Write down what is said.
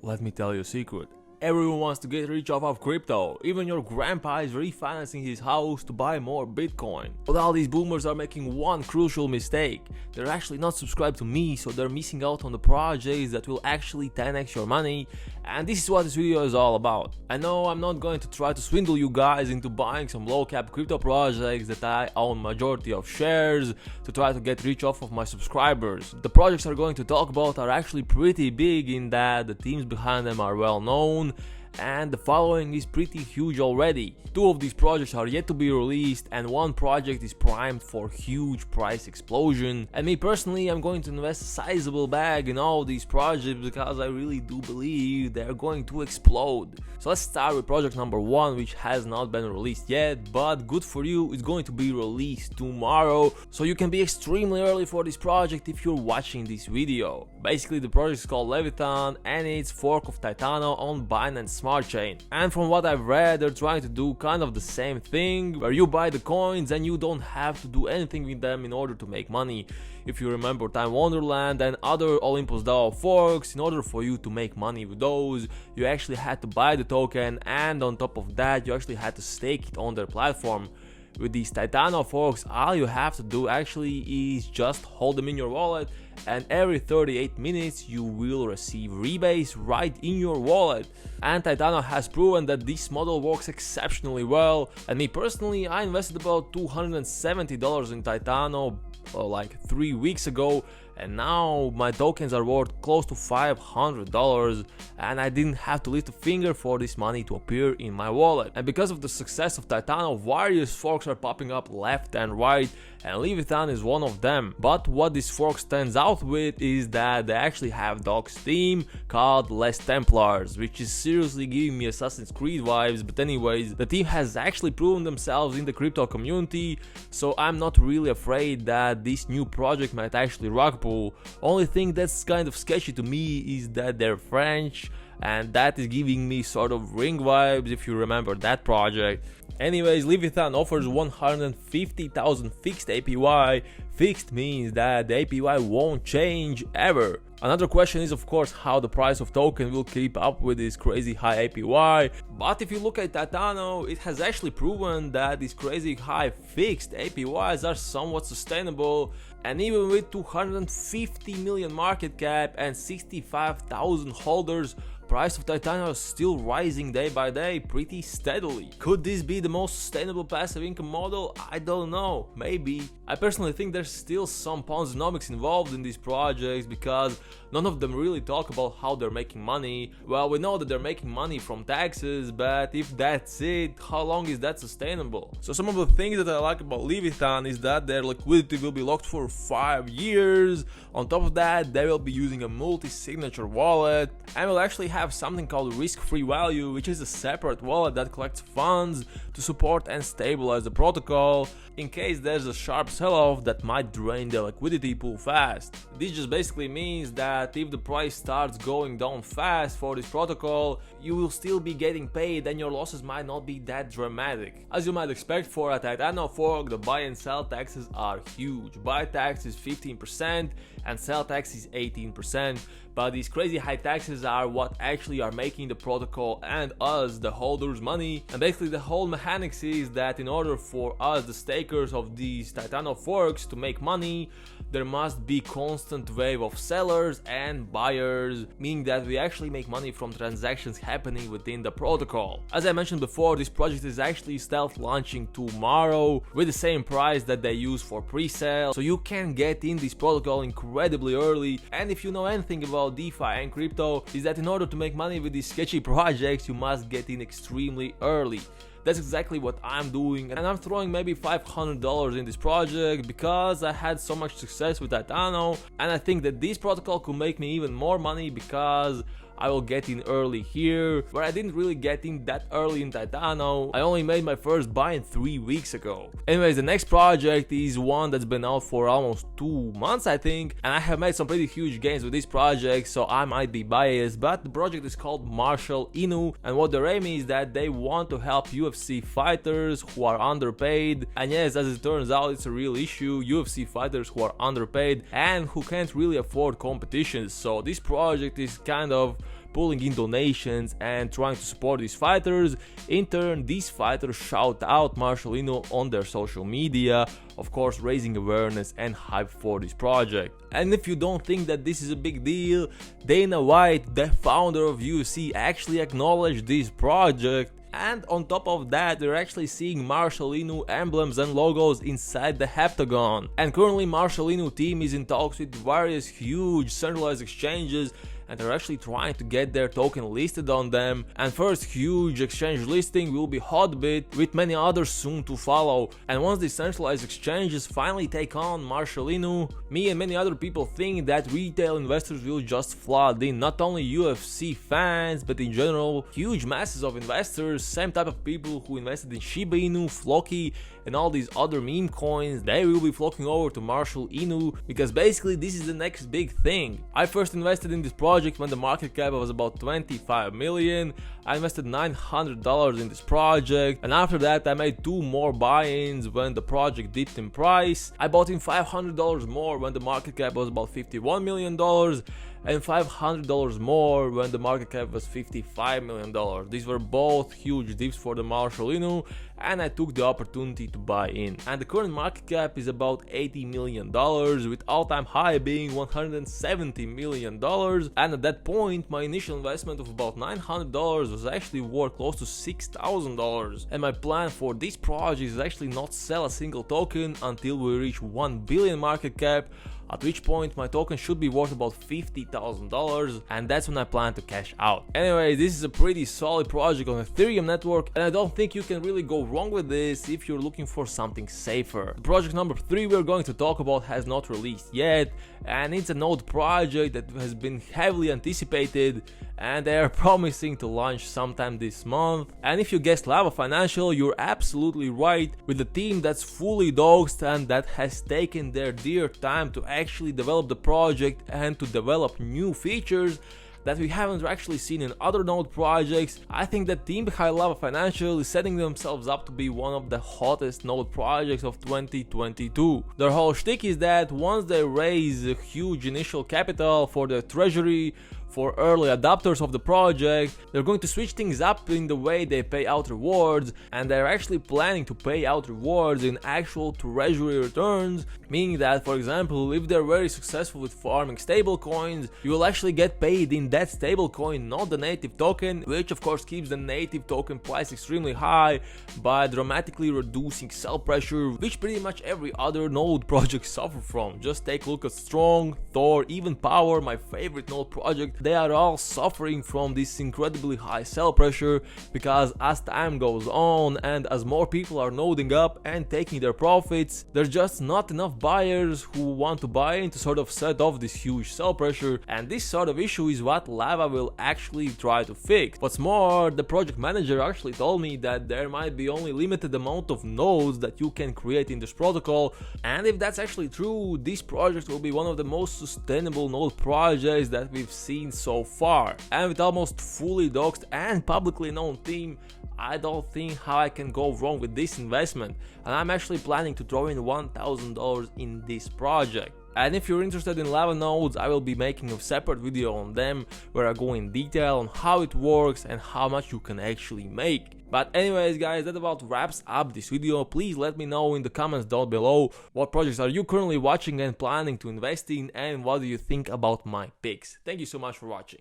Let me tell you a secret. Everyone wants to get rich off of crypto. Even your grandpa is refinancing his house to buy more Bitcoin. But all these boomers are making one crucial mistake. They're actually not subscribed to me, so they're missing out on the projects that will actually 10x your money. And this is what this video is all about. I know I'm not going to try to swindle you guys into buying some low cap crypto projects that I own majority of shares to try to get rich off of my subscribers. The projects I'm going to talk about are actually pretty big in that the teams behind them are well known and the following is pretty huge already. Two of these projects are yet to be released and one project is primed for huge price explosion, and me personally, I'm going to invest a sizable bag in all these projects because I really do believe they're going to explode. So let's start with project number 1, which has not been released yet, but good for you, it's going to be released tomorrow, so you can be extremely early for this project if you're watching this video. Basically, the project is called Leviathan and it's fork of Titano on Binance Smart Chain. And from what I've read, they're trying to do kind of the same thing, where you buy the coins and you don't have to do anything with them in order to make money. If you remember Time Wonderland and other Olympus DAO forks, in order for you to make money with those, you actually had to buy the token, and on top of that, you actually had to stake it on their platform. With these Titano forks, all you have to do actually is just hold them in your wallet, and every 38 minutes you will receive rebates right in your wallet. And Titano has proven that this model works exceptionally well, and me personally, I invested about $270 in Titano like 3 weeks ago, and now my tokens are worth close to $500, and I didn't have to lift a finger for this money to appear in my wallet. And because of the success of Titano, various forks are popping up left and right, and Leviathan is one of them. But what this fork stands out with is that they actually have Doc's theme called Les Templars, which is seriously giving me Assassin's Creed vibes. But anyways, the team has actually proven themselves in the crypto community, so I'm not really afraid that this new project might actually rug pull. Only thing that's kind of sketchy to me is that they're French, and that is giving me sort of Ring vibes if you remember that project. Anyways, Leviathan offers 150,000 fixed APY. Fixed means that the APY won't change ever. Another question is of course how the price of token will keep up with this crazy high APY, but if you look at Titano, it has actually proven that these crazy high fixed APYs are somewhat sustainable, and even with 250 million market cap and 65,000 holders, price of Titano is still rising day by day pretty steadily. Could this be the most sustainable passive income model? I don't know, maybe. I personally think there's still some Ponzi-nomics involved in these projects because none of them really talk about how they're making money. Well, we know that they're making money from taxes, but if that's it, how long is that sustainable? So some of the things that I like about Leviathan is that their liquidity will be locked for 5 years. On top of that, they will be using a multi-signature wallet and will actually have something called risk-free value, which is a separate wallet that collects funds to support and stabilize the protocol in case there's a sharp sell-off that might drain the liquidity pool fast. This just basically means that if the price starts going down fast for this protocol, you will still be getting paid and your losses might not be that dramatic. As you might expect for a Titano fork, the buy and sell taxes are huge. Buy tax is 15% and sell tax is 18%, but these crazy high taxes are what actually are making the protocol and us, the holders, money. And basically the whole mechanics is that in order for us, the stakers of these Titano forks, to make money, there must be constant wave of sellers and buyers, meaning that we actually make money from transactions happening within the protocol. As I mentioned before, this project is actually stealth launching tomorrow with the same price that they use for pre-sale, so you can get in this protocol incredibly early. And if you know anything about DeFi and crypto, is that in order to make money with these sketchy projects, you must get in extremely early. That's exactly what I'm doing, and I'm throwing maybe $500 in this project because I had so much success with Titano, and I think that this protocol could make me even more money because I will get in early here, where I didn't really get in that early in Titano. I only made my first buy in 3 weeks ago. Anyways, the next project is one that's been out for almost 2 months, I think, and I have made some pretty huge gains with this project, so I might be biased, but the project is called Marshall Inu, and what their aim is that they want to help UFC fighters who are underpaid. And yes, as it turns out, it's a real issue, UFC fighters who are underpaid and who can't really afford competitions. So this project is kind of pulling in donations and trying to support these fighters. In turn, these fighters shout out Marshall Inu on their social media, of course raising awareness and hype for this project. And if you don't think that this is a big deal, Dana White, the founder of UFC, actually acknowledged this project. And on top of that, we're actually seeing Marshall Inu emblems and logos inside the heptagon. And currently Marshall Inu team is in talks with various huge centralized exchanges, and they're actually trying to get their token listed on them. And first huge exchange listing will be Hotbit, with many others soon to follow. And once these centralized exchanges finally take on Marshall Inu, me and many other people think that retail investors will just flood in. Not only UFC fans, but in general huge masses of investors, same type of people who invested in Shiba Inu, Floki and all these other meme coins, they will be flocking over to Marshall Inu, because basically this is the next big thing. I first invested in this project when the market cap was about 25 million. I invested $900 in this project, and after that I made 2 more buy-ins when the project dipped in price. I bought in $500 more when the market cap was about $51 million, and $500 more when the market cap was $55 million. These were both huge dips for the Marshall Inu, and I took the opportunity to buy in. And the current market cap is about $80 million, with all-time high being $170 million. And at that point, my initial investment of about $900 was actually worth close to $6,000. And my plan for this project is actually not sell a single token until we reach 1 billion market cap, at which point my token should be worth about $50,000, and that's when I plan to cash out. Anyway, this is a pretty solid project on Ethereum network, and I don't think you can really go wrong with this if you're looking for something safer. The project number 3 we're going to talk about has not released yet, and it's a node project that has been heavily anticipated, and they are promising to launch sometime this month. And if you guessed Lava Financial, you're absolutely right, with a team that's fully doxed and that has taken their dear time to actually develop the project and to develop new features that we haven't actually seen in other node projects. I think the team behind Lava Financial is setting themselves up to be one of the hottest node projects of 2022. Their whole shtick is that once they raise a huge initial capital for their treasury, for early adopters of the project, they're going to switch things up in the way they pay out rewards, and they're actually planning to pay out rewards in actual treasury returns, meaning that, for example, if they're very successful with farming stablecoins, you will actually get paid in that stablecoin, not the native token, which of course keeps the native token price extremely high by dramatically reducing sell pressure, which pretty much every other node project suffer from. Just take a look at Strong, Thor, even Power, my favorite node project. They are all suffering from this incredibly high sell pressure, because as time goes on and as more people are noding up and taking their profits, there's just not enough buyers who want to buy in to sort of set off this huge sell pressure, and this sort of issue is what Lava will actually try to fix. What's more, the project manager actually told me that there might be only limited amount of nodes that you can create in this protocol, and if that's actually true, this project will be one of the most sustainable node projects that we've seen so far. And with almost fully doxed and publicly known team, I don't think how I can go wrong with this investment, and I'm actually planning to throw in $1,000 in this project. And if you're interested in Lava nodes, I will be making a separate video on them where I go in detail on how it works and how much you can actually make. But anyways guys, that about wraps up this video. Please let me know in the comments down below what projects are you currently watching and planning to invest in, and what do you think about my picks. Thank you so much for watching.